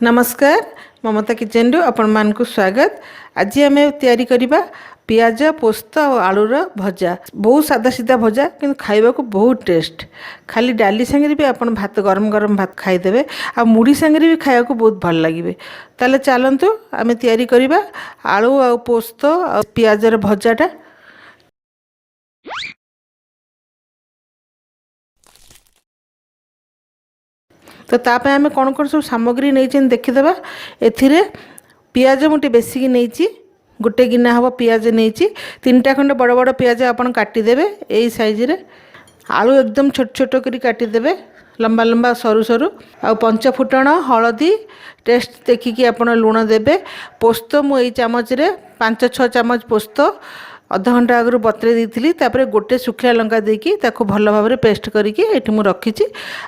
नमस्कार ममता किचन रु आपण मानकु स्वागत। आज आम तैयारी करबा पियाज पोस्त और आलूर भजा। बहुत सादा सीधा भजा कि खाइबा को बहुत टेस्ट। खाली डाली संगे भी आपण भात गरम गरम भात खाईदेवे आ मुड़ी संगे भी खाइबा को बहुत भल लगे। ताले चलतु आम तैयारी करबा आलू आ पोस्त और पियाजर भजाटा। तो ताप आम कौन कौन सब सामग्री नहीं देखीदे। ए पियाज मुझे बेसिक नहीं गोटे गिना हम पियाज नहीं 3टा खंड बड़ बड़ पियाज आपन काटिदेवे यही साइज रे। आलू एकदम छोट छोट करी काटिदेवे लंबा लंबा सरू सरू। आ 5 फुटण हलदी टेस्ट देखिकी आपन लुण देवे। पोस्त मुई चामच रे 5-6 चामच पोस्त अध घंटा आगु बतरे देती। गोटे सुखिला लंका देकी ताको भल भाव में पेस्ट करके ये मुझे रखी।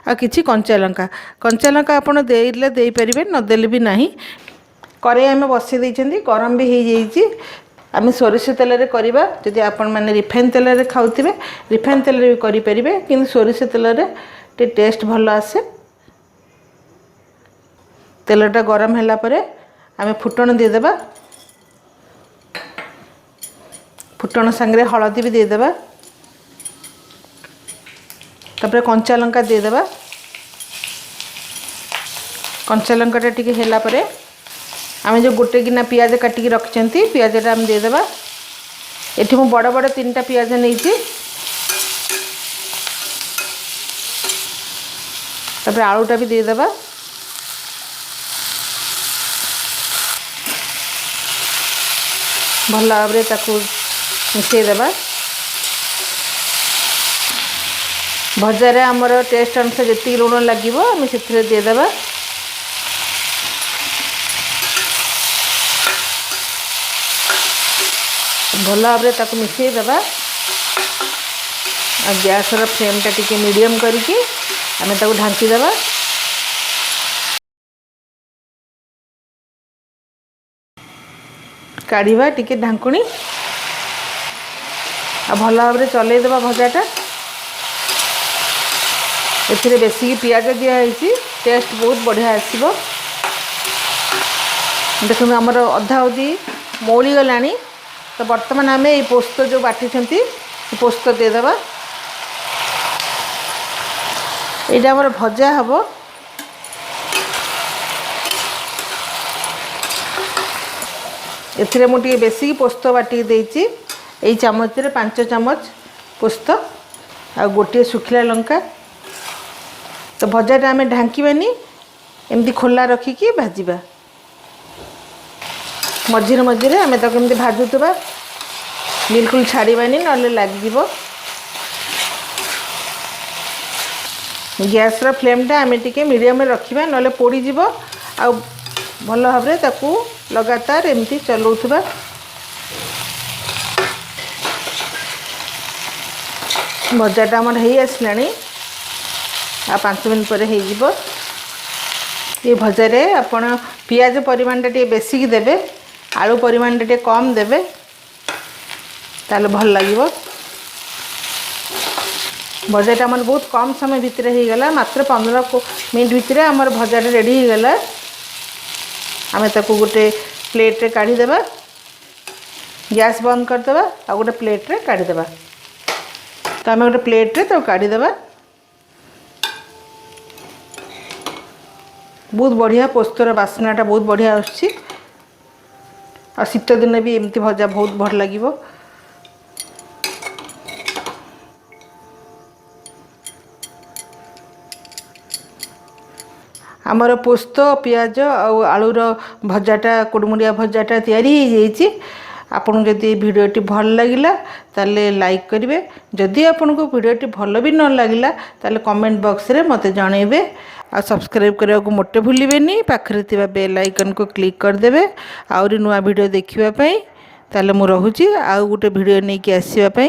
आ किछि कंचा लंका आपड़ देले दे पारे नदेले भी नहीं। कड़े आम बसई देती गरम भी हो जाइए। आम सोरिष तेल रे करबा। जदि आपण माने रिफाइन तेल रे खाउथिबे रिफाइन तेल रे भी करि परिबे, किंतु सोरिष तेल रे टे टेस्ट भल आसे। तेलटा गरम होला परे आम फुटण दे देबा। फुटण संगे हलदी भी देदेबा। तापर कंचा लंका देदेबा। कंचा लंकाटा टिके होला परे आम जो गोटे गिना पियाज काटिकी रखिछंती पियाजटा आम देदेबा। एठी मु बड़ बड़ 3टा पियाज नहींची। तापर आलूटा भी देदेबा। भल भाव में ताकू मिसईदेबा। भजार आमर टेस्ट अनुसार जी लुण लगे आम से देदेबा। भल भाव में ताकू मिसईदेबा। गैस फ्लेमटा टिके मीडियम करके आम ताकू ढांकीदेबा। काढ़ा टिके ढांकुणी आ भल भाव में चलईदेबा भजाटा। ए बेसिक पियाज दिखाई टेस्ट बहुत बढ़िया आसो। देखो आमर अधा अधी मौली गला। तो बर्तमान आम ये पोस्त जो बाटी पोस्त देदेबा। यहाँ आमर भजा हम। एथिरे मुझे बेसिक पोस्त बाटी देती। यही चामच रे 5 चामच पोस्त आ गोटे सुखिला लंका। तो भजाटा आम ढांकीबानी एमती खोला रखिकी भाजवा। मझिरे मझिरे आम ताको एमती भाजुवा बिल्कुल छाड़बानी ना लगे। गैस फ्लेमटा आम टिके मीडियम रखा ना पोड़ीज। आ भल भाव में ताकू लगातार एमती चलाउथबा। भजाटा आमर हो आसला। आ 5 मिनट पर हो ये भजारे आपण पियाज परिमाणटा टे बेसिक देबे, आलू परिमाणटा टे कम देबे, ताले भल लागिबो। भजाटा आमर बहुत कम समय भितर हो गला। मात्र 15 मिनट भितर आमर भजाटा रेडी हो गला। आम ताकू गोटे प्लेट रे काढ़ी देबा। गैस बंद कर देबा आ गोटे प्लेट रे काढ़ी देबा। तो आम गोटे प्लेट रे तो काढ़ी देबा। बहुत बढ़िया पोस्तर बास्नाटा बहुत बढ़िया आछि। आ शीत दिन भी एमती भजा बहुत भल लगिबो। आमर पोस्त पियाज और आलूर भजाटा कुड़मुड़िया भजाटा तैयारी हो जाइए। आपन जदि भिडियोटी भल लगिला ताले लाइक करेंगे। जदि आपन को भिडियोटी भल भी न लगिला ताले कमेंट बॉक्स रे मते जणाइबे। आ सब्सक्राइब करने को मोटे भूलिबेनी। पाखरे थिबा बेल आइकन को क्लिक करदेवे आउरी नुआ भिडियो देखिबा पई। ताले मु रहूची आ गोटे भिडियो नहीं कि आसीबा पई।